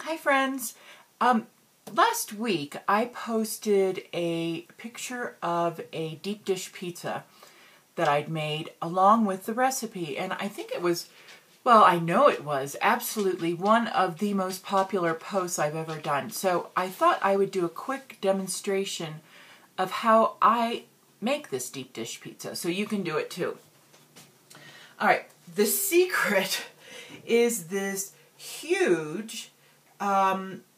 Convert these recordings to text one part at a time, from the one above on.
Hi friends. Last week I posted a picture of a deep dish pizza that I'd made along with the recipe, and I think it was, well, I know it was absolutely one of the most popular posts I've ever done. So I thought I would do a quick demonstration of how I make this deep dish pizza so you can do it too. All right, the secret is this huge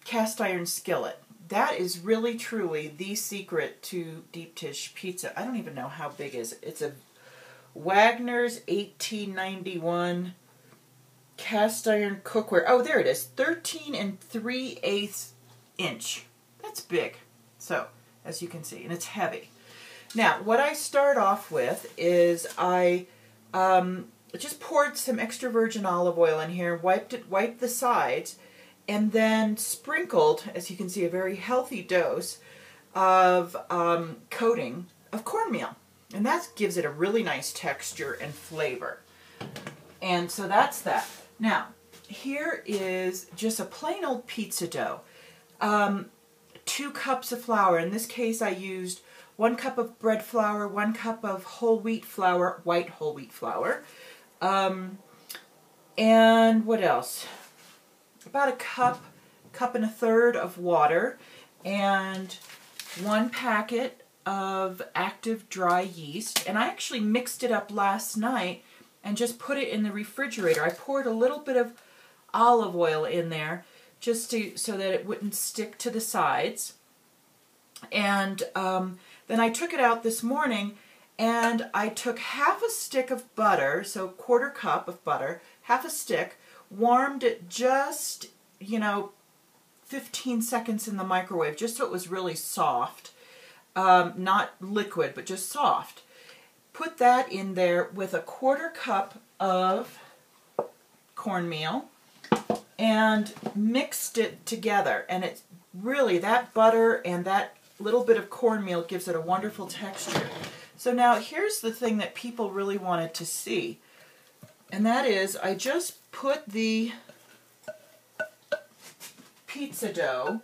cast iron skillet. That is really truly the secret to deep dish pizza. I don't even know how big is it. It's a Wagner's 1891 cast iron cookware. Oh, there it is. 13 3/8 inch. That's big. So, as you can see, and it's heavy. Now, what I start off with is I just poured some extra virgin olive oil in here, wiped the sides, and then sprinkled, as you can see, a very healthy dose of coating of cornmeal. And that gives it a really nice texture and flavor. And so that's that. Now, here is just a plain old pizza dough. 2 cups of flour. In this case, I used 1 cup of bread flour, 1 cup of whole wheat flour, white whole wheat flour. And what else? About a cup and a third of water, and 1 packet of active dry yeast. And I actually mixed it up last night and just put it in the refrigerator. I poured a little bit of olive oil in there just so that it wouldn't stick to the sides. And then I took it out this morning and I took half a stick of butter, so 1/4 cup of butter, half a stick, warmed it just, 15 seconds in the microwave, just so it was really soft. Not liquid, but just soft. Put that in there with a 1/4 cup of cornmeal and mixed it together. And it's really, that butter and that little bit of cornmeal gives it a wonderful texture. So now here's the thing that people really wanted to see. And that is, I just put the pizza dough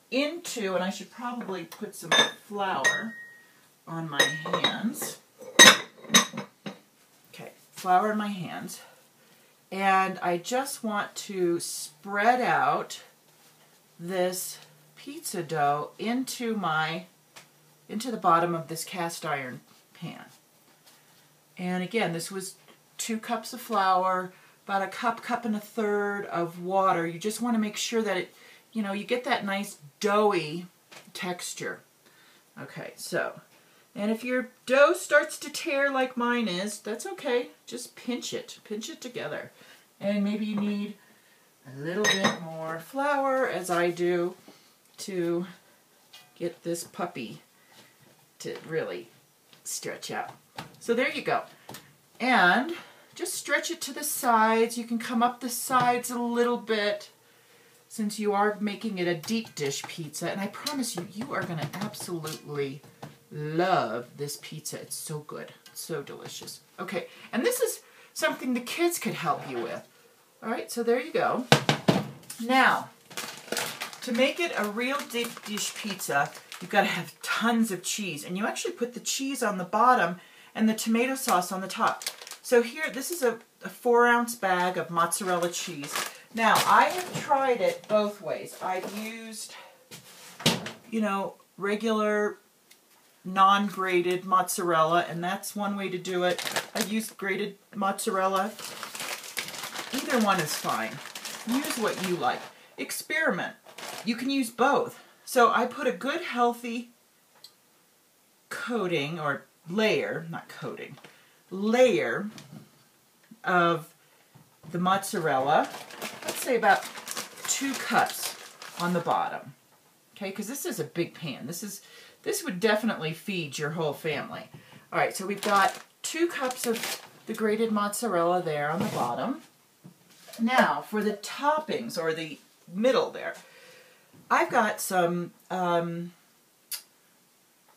into, and I should probably put some flour on my hands. Okay, flour in my hands. And I just want to spread out this pizza dough into the bottom of this cast iron pan. And again, this was 2 cups of flour, about a cup and a third of water. You just want to make sure that it, you get that nice doughy texture. Okay, so, and if your dough starts to tear like mine is, that's okay. Just pinch it together. And maybe you need a little bit more flour, as I do, to get this puppy to really stretch out. So there you go. And just stretch it to the sides. You can come up the sides a little bit since you are making it a deep dish pizza. And I promise you, you are going to absolutely love this pizza. It's so good. It's so delicious. Okay, and this is something the kids could help you with. All right, so there you go. Now, to make it a real deep dish pizza, you've got to have tons of cheese. And you actually put the cheese on the bottom and the tomato sauce on the top. So here, this is a 4-ounce bag of mozzarella cheese. Now, I have tried it both ways. I've used, regular non-grated mozzarella, and that's one way to do it. I've used grated mozzarella. Either one is fine. Use what you like. Experiment. You can use both. So I put a good healthy coating, or layer, not coating, layer of the mozzarella. Let's say about 2 cups on the bottom. Okay, because this is a big pan. This would definitely feed your whole family. All right, so we've got 2 cups of the grated mozzarella there on the bottom. Now, for the toppings, or the middle there, I've got some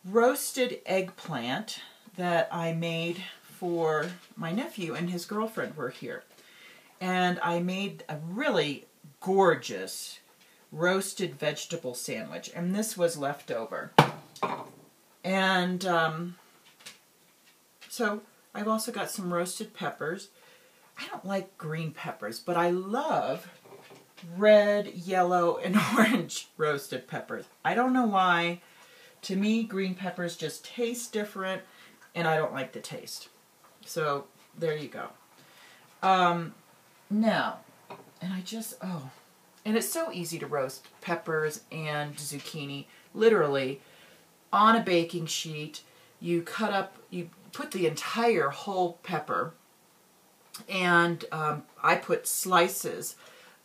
roasted eggplant that I made for my nephew and his girlfriend were here. And I made a really gorgeous roasted vegetable sandwich. And this was left over. And so I've also got some roasted peppers. I don't like green peppers, but I love red, yellow, and orange roasted peppers. I don't know why. To me, green peppers just taste different, and I don't like the taste. So there you go. Now, and and it's so easy to roast peppers and zucchini. Literally, on a baking sheet, you put the entire whole pepper, and I put slices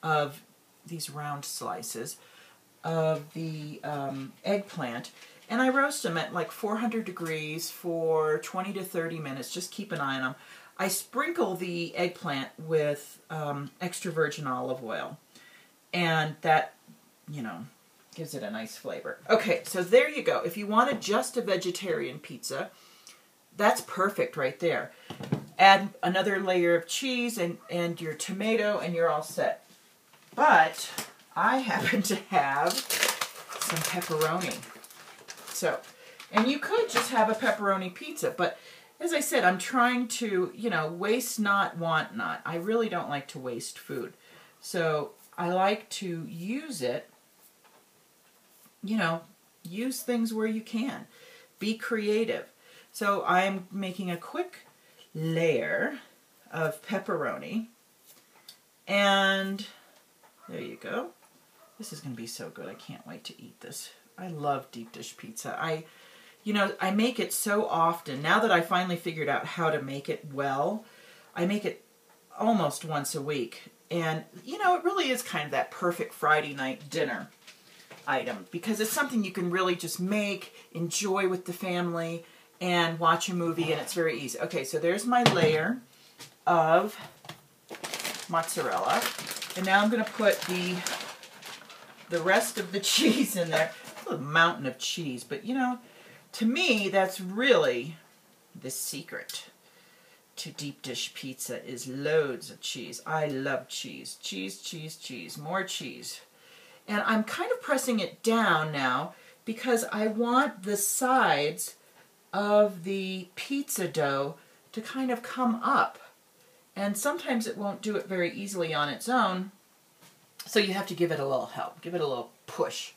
of these round slices of the eggplant, and I roast them at like 400 degrees for 20 to 30 minutes. Just keep an eye on them. I sprinkle the eggplant with extra virgin olive oil, and that, gives it a nice flavor. Okay, so there you go. If you wanted just a vegetarian pizza, that's perfect right there. Add another layer of cheese and your tomato, and you're all set. But I happen to have some pepperoni. So, and you could just have a pepperoni pizza, but as I said, I'm trying to, waste not, want not. I really don't like to waste food. So I like to use it, use things where you can. Be creative. So I'm making a quick layer of pepperoni, and there you go. This is going to be so good. I can't wait to eat this. I love deep dish pizza. I make it so often. Now that I finally figured out how to make it well, I make it almost once a week. And, it really is kind of that perfect Friday night dinner item, because it's something you can really just make, enjoy with the family, and watch a movie, and it's very easy. Okay, so there's my layer of mozzarella. And now I'm going to put the rest of the cheese in there. A mountain of cheese, but to me, that's really the secret to deep dish pizza, is loads of cheese. I love cheese. Cheese, cheese, cheese. More cheese. And I'm kind of pressing it down now because I want the sides of the pizza dough to kind of come up. And sometimes it won't do it very easily on its own, so you have to give it a little help. Give it a little push.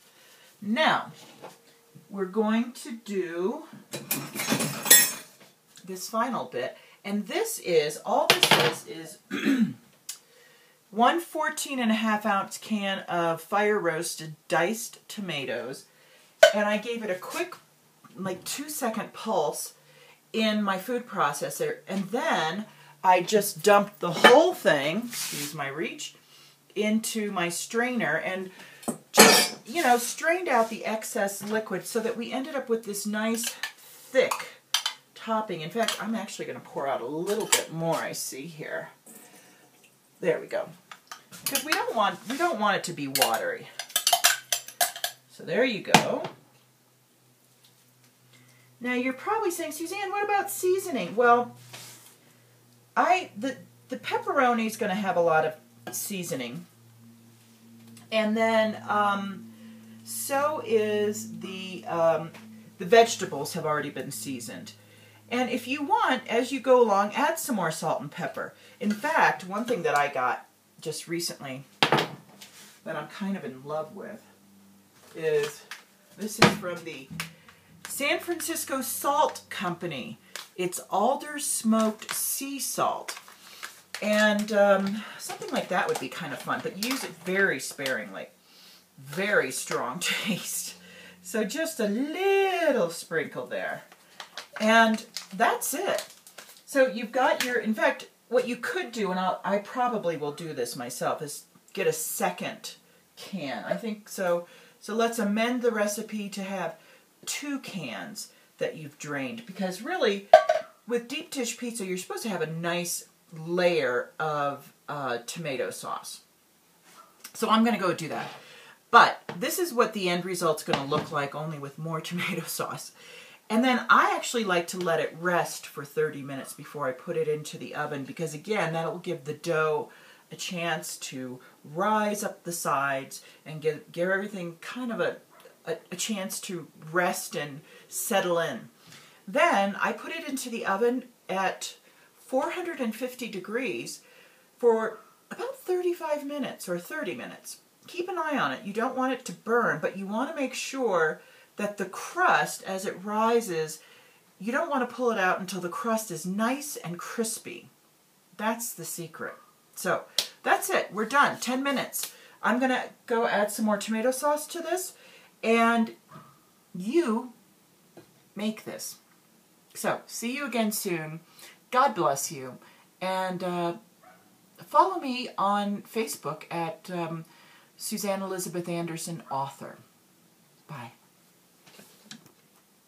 Now, we're going to do this final bit, and all this is 1 14.5-ounce can of fire roasted diced tomatoes, and I gave it a quick, like 2-second pulse in my food processor, and then I just dumped the whole thing, excuse my reach, into my strainer, and just, strained out the excess liquid so that we ended up with this nice, thick topping. In fact, I'm actually going to pour out a little bit more, I see here. There we go. Because we don't want it to be watery. So there you go. Now you're probably saying, Suzanne, what about seasoning? Well, the pepperoni is going to have a lot of seasoning. And then so is the vegetables have already been seasoned. And if you want, as you go along, add some more salt and pepper. In fact, one thing that I got just recently that I'm kind of in love with is, this is from the San Francisco Salt Company. It's alder smoked sea salt. And something like that would be kind of fun, but use it very sparingly. Very strong taste. So just a little sprinkle there. And that's it. So you've got in fact, what you could do, and I probably will do this myself, is get a second can. I think so. So let's amend the recipe to have 2 cans that you've drained. Because really, with deep dish pizza, you're supposed to have a nice layer of tomato sauce. So I'm going to go do that. But this is what the end result's going to look like, only with more tomato sauce. And then I actually like to let it rest for 30 minutes before I put it into the oven, because again, that'll give the dough a chance to rise up the sides and give everything kind of a chance to rest and settle in. Then I put it into the oven at 450 degrees for about 35 minutes or 30 minutes. Keep an eye on it. You don't want it to burn, but you want to make sure that the crust, as it rises, you don't want to pull it out until the crust is nice and crispy. That's the secret. So that's it. We're done. 10 minutes. I'm going to go add some more tomato sauce to this, and you make this. So see you again soon. God bless you. And follow me on Facebook at Suzanne Elizabeth Anderson, author. Bye.